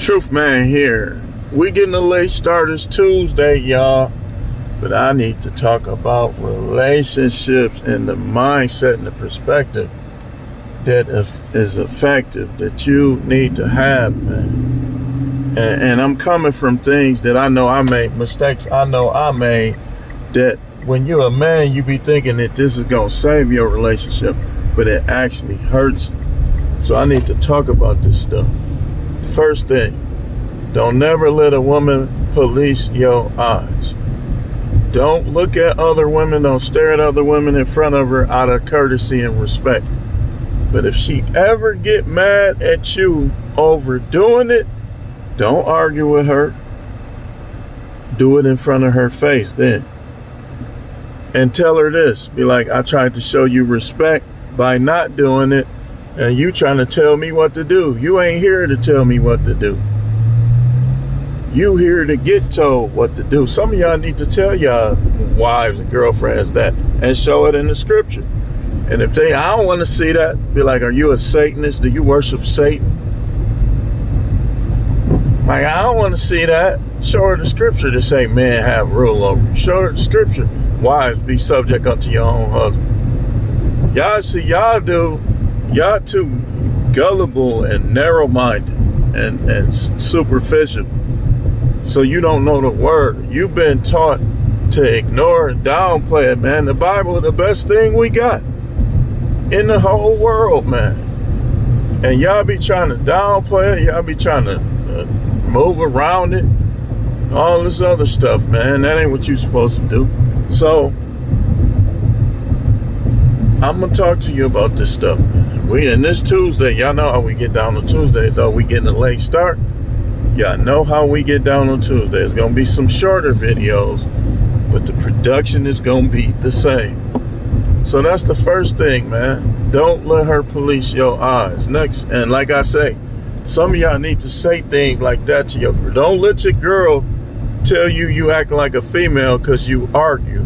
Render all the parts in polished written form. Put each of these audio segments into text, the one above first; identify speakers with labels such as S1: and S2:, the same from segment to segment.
S1: Truth Man here. We getting the late starters Tuesday, y'all. But I need to talk about relationships and the mindset and the perspective that is effective that you need to have, man. And I'm coming from things that I know I made, mistakes I know I made, that when you're a man, you be thinking that this is going to save your relationship, but it actually hurts you. So I need to talk about this stuff. First thing, don't never let a woman police your eyes. Don't look at other women, don't stare at other women in front of her out of courtesy and respect. But if she ever get mad at you over doing it, don't argue with her. Do it in front of her face then. And tell her this, be like, I tried to show you respect by not doing it, and you trying to tell me what to do. You ain't here to tell me what to do. You here to get told what to do. Some of y'all need to tell y'all wives and girlfriends that and show it in the scripture. And if I don't want to see that, be like, are you a Satanist? Do you worship Satan? Like, I don't want to see that. Show her the scripture to say men have rule over you. Show her the scripture. Wives, be subject unto your own husband. Y'all too gullible and narrow-minded and superficial. So you don't know the word. You've been taught to ignore and downplay it, man. The Bible is the best thing we got in the whole world, man. And y'all be trying to downplay it. Y'all be trying to move around it. All this other stuff, man. That ain't what you're supposed to do. So I'm going to talk to you about this stuff, man. In this Tuesday, y'all know how we get down on Tuesday, though we getting a late start. Y'all know how we get down on Tuesday. It's going to be some shorter videos, but the production is going to be the same. So that's the first thing, man. Don't let her police your eyes. Next, and like I say, some of y'all need to say things like that to your girl. Don't let your girl tell you acting like a female because you argue,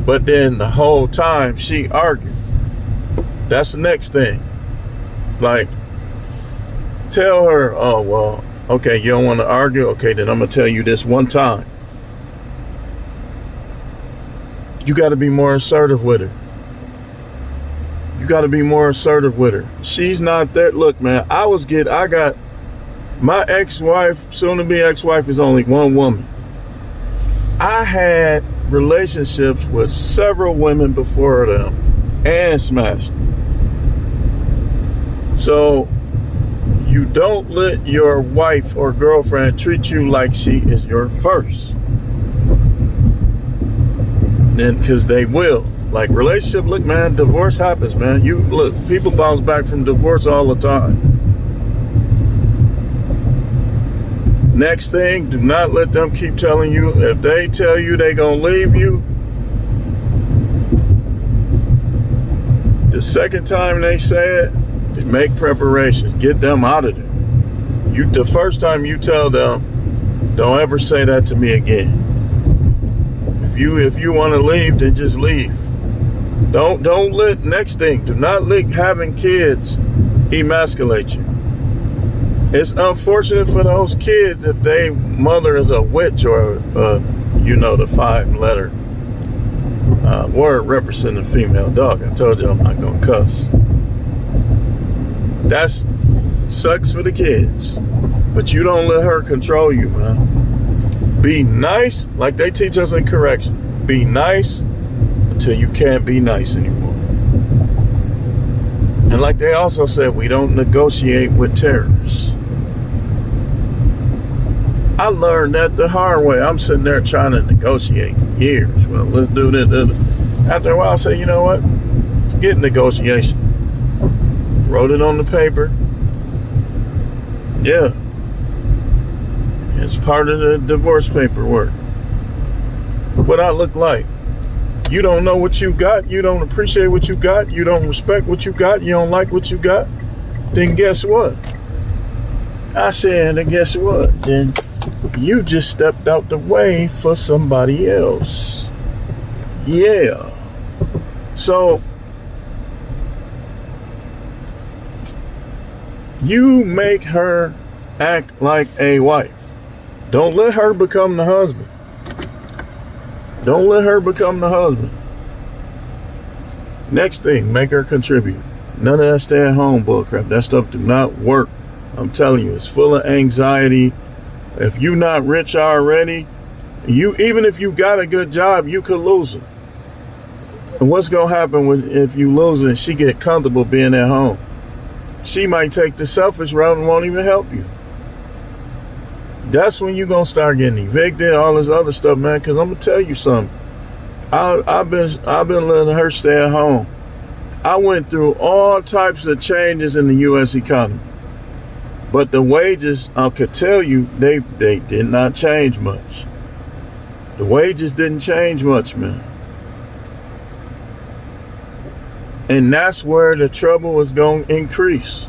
S1: but then the whole time she argued. That's the next thing. Like, tell her, oh, well, okay, you don't want to argue? Okay, then I'm going to tell you this one time. You got to be more assertive with her. You got to be more assertive with her. She's not there. Look, man, I got my ex-wife, soon-to-be ex-wife is only one woman. I had relationships with several women before them and smashed. So you don't let your wife or girlfriend treat you like she is your first. Then, because they will. Like relationship, look, man, divorce happens, man. People bounce back from divorce all the time. Next thing, do not let them keep telling you. If they tell you they gonna leave you, the second time they say it, just make preparations. Get them out of there. The first time you tell them, don't ever say that to me again. If you want to leave, then just leave. Don't let, next thing, do not let having kids emasculate you. It's unfortunate for those kids if their mother is a witch or, the 5-letter word representing a female dog. I told you I'm not going to cuss. That sucks for the kids. But you don't let her control you, man. Be nice, like they teach us in correction. Be nice until you can't be nice anymore. And like they also said, we don't negotiate with terrorists. I learned that the hard way. I'm sitting there trying to negotiate for years. Well, let's do this. After a while, I say, you know what? Forget negotiation. Wrote it on the paper. Yeah. It's part of the divorce paperwork. What I look like. You don't know what you got. You don't appreciate what you got. You don't respect what you got. You don't like what you got. Then guess what? I said, and guess what? Then you just stepped out the way for somebody else. Yeah. So you make her act like a wife. Don't let her become the husband. Don't let her become the husband. Next thing, make her contribute. None of that stay-at-home bullcrap. That stuff do not work. I'm telling you, it's full of anxiety. If you're not rich already, even if you got a good job, you could lose it. And what's gonna happen if you lose it and she get comfortable being at home? She might take the selfish route and won't even help you. That's when you're gonna start getting evicted, all this other stuff, man. Because I'm gonna tell you something. I've been letting her stay at home. I went through all types of changes in the U.S. economy, but the wages, I could tell you, they did not change much. The wages didn't change much, man. And that's where the trouble is going to increase.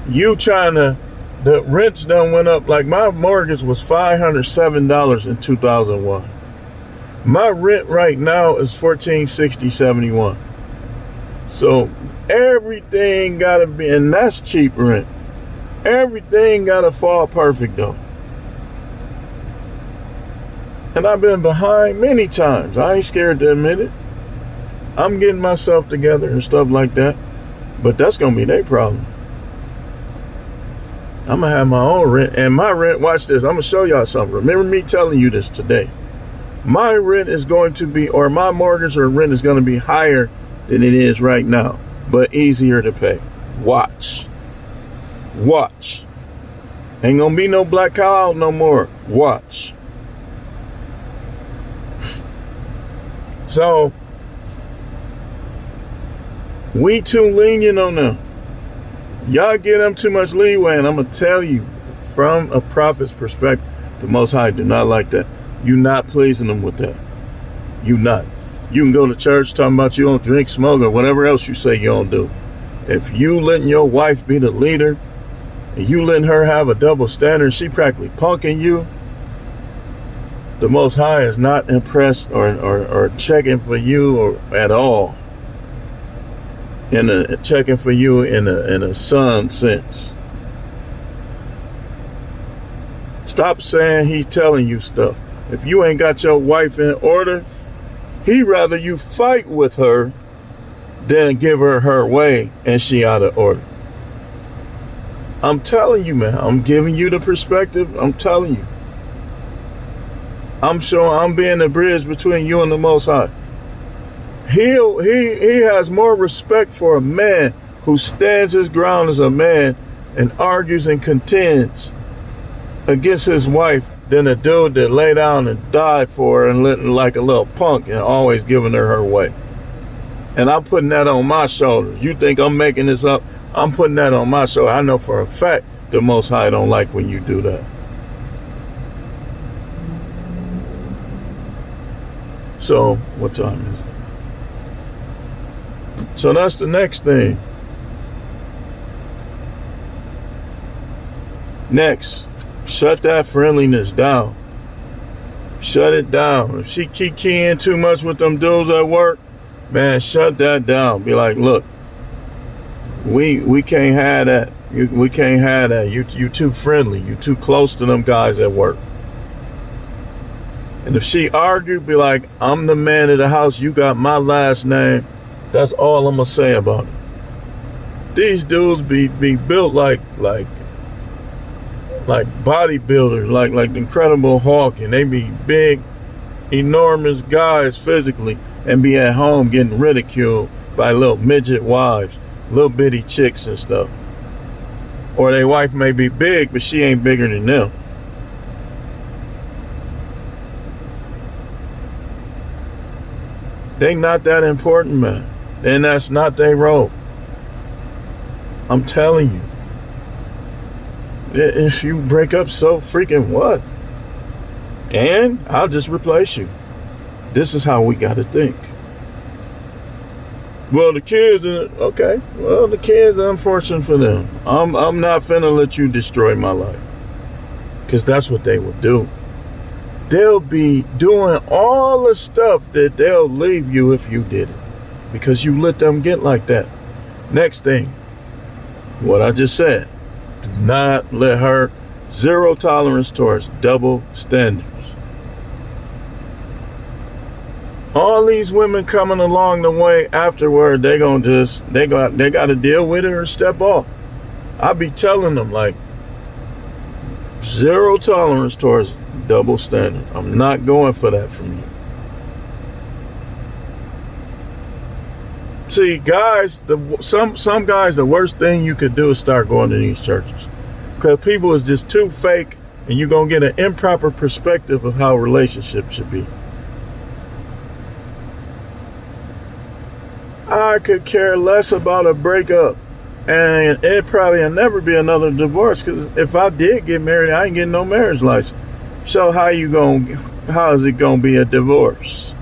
S1: The rents done went up. Like my mortgage was $507 in 2001. My rent right now is $1,460.71. So everything gotta be, and that's cheap rent. Everything gotta fall perfect though. And I've been behind many times. I ain't scared to admit it. I'm getting myself together and stuff like that. But that's gonna be their problem. I'm gonna have my own rent. And my rent, watch this, I'm gonna show y'all something. Remember me telling you this today. My rent is going to be, or my mortgage or rent is gonna be higher than it is right now, but easier to pay. Watch. Watch. Ain't gonna be no black cow out no more. Watch. So, we too lenient on them. Y'all give them too much leeway, and I'm gonna tell you, from a prophet's perspective, the Most High do not like that. You not pleasing them with that. You not. You can go to church talking about you don't drink, smoke, or whatever else you say you don't do. If you letting your wife be the leader, and you letting her have a double standard, she practically punking you, the Most High is not impressed or checking for you or at all. Checking for you in a son sense. Stop saying he's telling you stuff. If you ain't got your wife in order, he'd rather you fight with her than give her her way and she out of order. I'm telling you, man. I'm giving you the perspective. I'm telling you. I'm showing I'm being the bridge between you and the Most High. He has more respect for a man who stands his ground as a man and argues and contends against his wife than a dude that lay down and died for her and living like a little punk and always giving her way. And I'm putting that on my shoulders. You think I'm making this up? I'm putting that on my shoulder. I know for a fact the Most High don't like when you do that. So, what time is it? So that's the next thing. Next, shut that friendliness down. Shut it down. If she keep keying too much with them dudes at work, man, shut that down. Be like, look, we can't have that. We can't have that. You too friendly. You too close to them guys at work. And if she argued, be like, I'm the man of the house. You got my last name. That's all I'm gonna say about it. These dudes be built like bodybuilders, like the Incredible Hulk, and they be big, enormous guys physically, and be at home getting ridiculed by little midget wives, little bitty chicks and stuff. Or their wife may be big, but she ain't bigger than them. They not that important, man. And that's not their role. I'm telling you. If you break up, so freaking what? And I'll just replace you. This is how we got to think. Well, the kids, okay. Well, the kids, unfortunate for them. I'm not finna let you destroy my life. Because that's what they will do. They'll be doing all the stuff that they'll leave you if you did it. Because you let them get like that. Next thing, what I just said. Do not let her. Zero tolerance towards double standards. All these women coming along the way afterward, they got to deal with it or step off. I be telling them, like, zero tolerance towards double standard. I'm not going for that from you. See, guys, some guys, the worst thing you could do is start going to these churches, because people is just too fake, and you're going to get an improper perspective of how relationships should be. I could care less about a breakup, and it probably will never be another divorce, because if I did get married, I ain't getting no marriage license. So how is it going to be a divorce?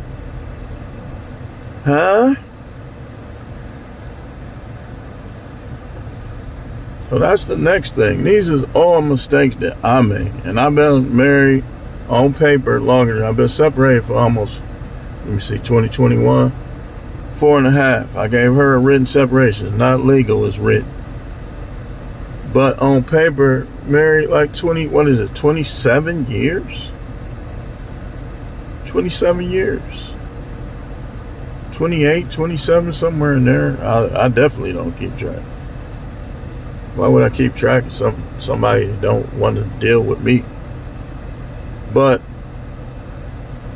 S1: Huh? So that's the next thing. These is all mistakes that I made. And I've been married on paper longer than I've been separated for almost, 2021, 4.5. I gave her a written separation. It's not legal, it's written. But on paper, married like 27 years? 27 years. 28, 27, somewhere in there. I definitely don't keep track. Why would I keep track of somebody that don't want to deal with me? But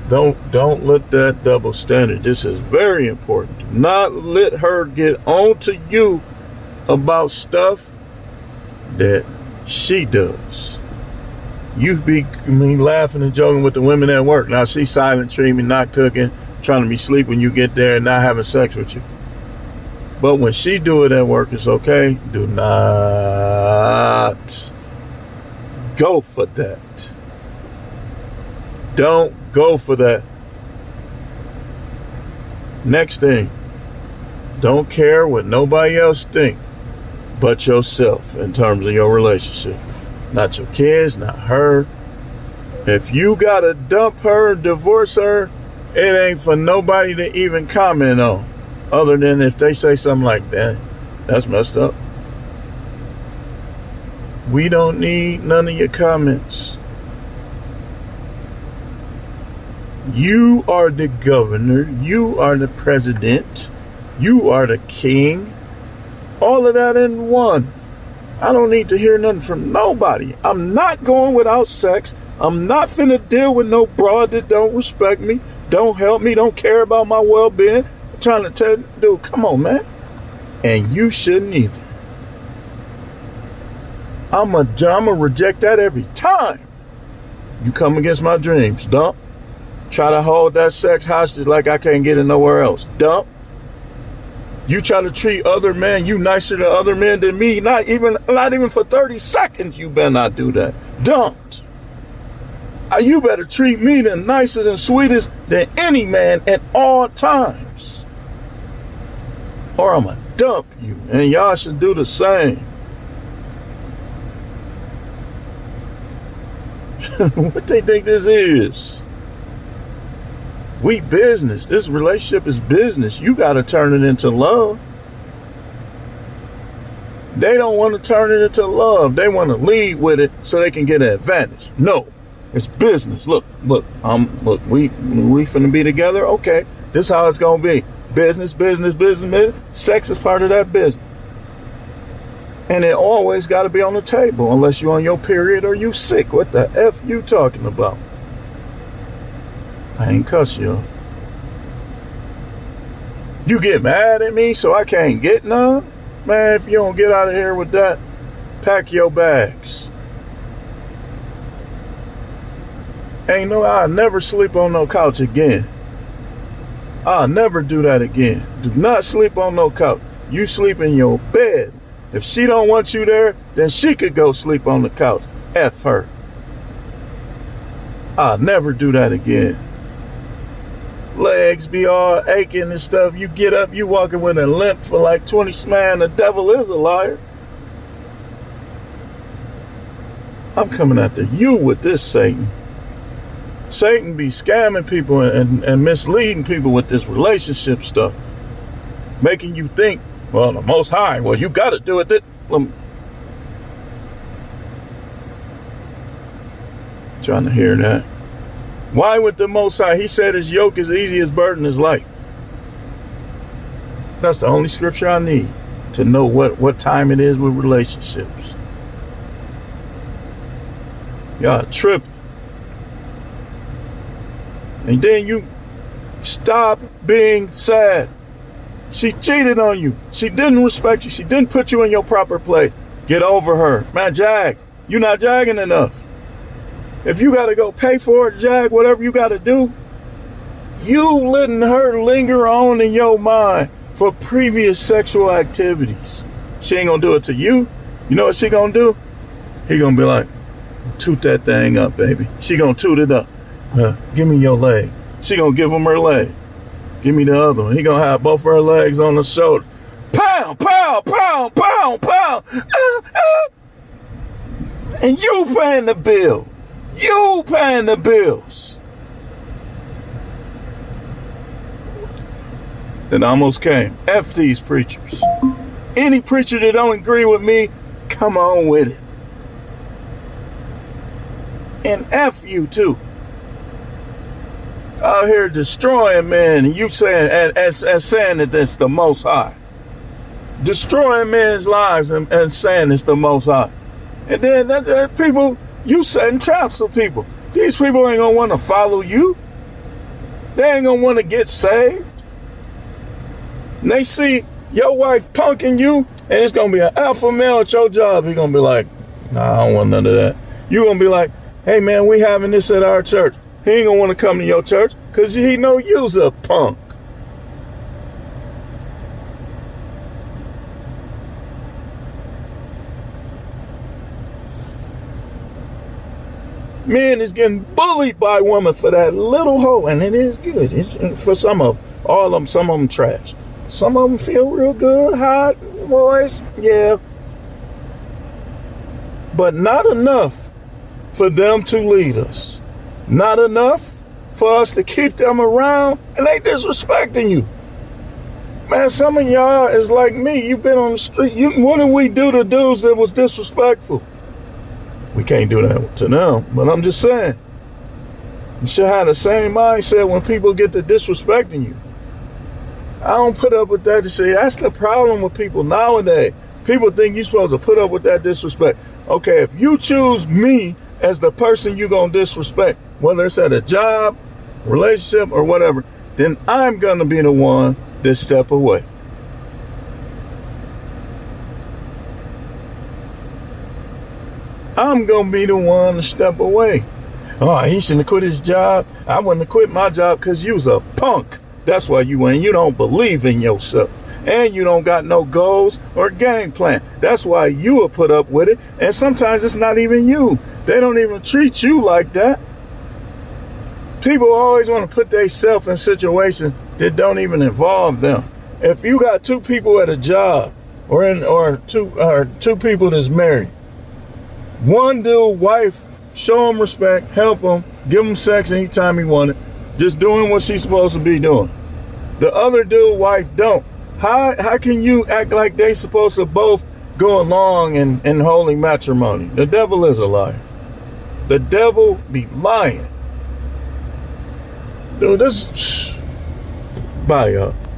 S1: don't let that double standard. This is very important. Do not let her get on to you about stuff that she does. You be laughing and joking with the women at work. Now she silent treatment, not cooking, trying to be asleep when you get there and not having sex with you. But when she do it at work, it's okay. Do not go for that. Don't go for that. Next thing, don't care what nobody else think but yourself in terms of your relationship. Not your kids, not her. If you gotta dump her, divorce her, it ain't for nobody to even comment on. Other than if they say something like that, that's messed up. We don't need none of your comments. You are the governor. You are the president. You are the king. All of that in one. I don't need to hear nothing from nobody. I'm not going without sex. I'm not finna deal with no broad that don't respect me, don't help me, don't care about my well-being. Trying to tell, dude, come on, man. And you shouldn't either. I'm a reject that every time you come against my dreams. Dump. Try to hold that sex hostage like I can't get it nowhere else. Dump. You try to treat other men, you nicer to other men than me. Not even for 30 seconds. You better not do that. Dumped. You better treat me the nicest and sweetest than any man at all times. Or I'm going to dump you. And y'all should do the same. What they think this is? We business. This relationship is business. You got to turn it into love. They don't want to turn it into love. They want to lead with it so they can get an advantage. No, it's business. Look, we finna be together. Okay, this is how it's going to be. Business. Sex is part of that business. And it always got to be on the table unless you're on your period or you sick. What the F you talking about? I ain't cuss you. You get mad at me so I can't get none? Man, if you don't get out of here with that, pack your bags. I'll never sleep on no couch again. I'll never do that again. Do not sleep on no couch. You sleep in your bed. If she don't want you there, then she could go sleep on the couch. F her. I'll never do that again. Legs be all aching and stuff. You get up, you walking with a limp for like 20. Man, the devil is a liar. I'm coming after you with this, Satan. Satan be scamming people and misleading people with this relationship stuff. Making you think, well, the Most High, well, you got to do it. Trying to hear that. Why would the Most High? He said his yoke is easy, his burden is light. That's the only scripture I need to know what time it is with relationships. Y'all tripping. And then you stop being sad. She cheated on you. She didn't respect you. She didn't put you in your proper place. Get over her. Man, jag. You're not jagging enough. If you got to go pay for it, jag, whatever you got to do, you letting her linger on in your mind for previous sexual activities. She ain't gonna do it to you. You know what she gonna do? He gonna be like, toot that thing up, baby. She gonna toot it up. Give me your leg. She gonna give him her leg. Give me the other one. He gonna have both her legs on the shoulder. Pow, pow, pow, pow, pow. And you paying the bill. You paying the bills. It almost came. F these preachers. Any preacher that don't agree with me, come on with it. And F you too. Out here destroying men, and you saying as saying that that's the Most High. Destroying men's lives and saying it's the Most High. And then that people, you setting traps for people. These people ain't gonna want to follow you. They ain't gonna want to get saved. And they see your wife punking you, and it's gonna be an alpha male at your job. He gonna be like, nah, I don't want none of that. You gonna be like, hey man, we having this at our church. He ain't gonna want to come to your church because he know you's a punk. Men is getting bullied by women for that little hoe, and it is good. It's for some of all of them. Some of them trash. Some of them feel real good, hot boys, yeah, but not enough for them to lead us. Not enough for us to keep them around, and they disrespecting you. Man, some of y'all is like me. You've been on the street. What did we do to dudes that was disrespectful? We can't do that to them, but I'm just saying. You should have the same mindset when people get to disrespecting you. I don't put up with that to say that's the problem with people nowadays. People think you're supposed to put up with that disrespect. Okay, if you choose me as the person you're going to disrespect, whether it's at a job, relationship, or whatever, then I'm going to be the one that step away. I'm going to be the one to step away. Oh, he shouldn't have quit his job. I wouldn't have quit my job because you was a punk. That's why you went. You don't believe in yourself. And you don't got no goals or game plan. That's why you will put up with it. And sometimes it's not even you. They don't even treat you like that. People always want to put themselves in situations that don't even involve them. If you got two people at a job or two people that's married, one dude, wife, show him respect, help him, give him sex anytime he wanted, just doing what she's supposed to be doing. The other dude, wife, don't. How can you act like they supposed to both go along in holy matrimony? The devil is a liar. The devil be lying. Dude, bye, y'all.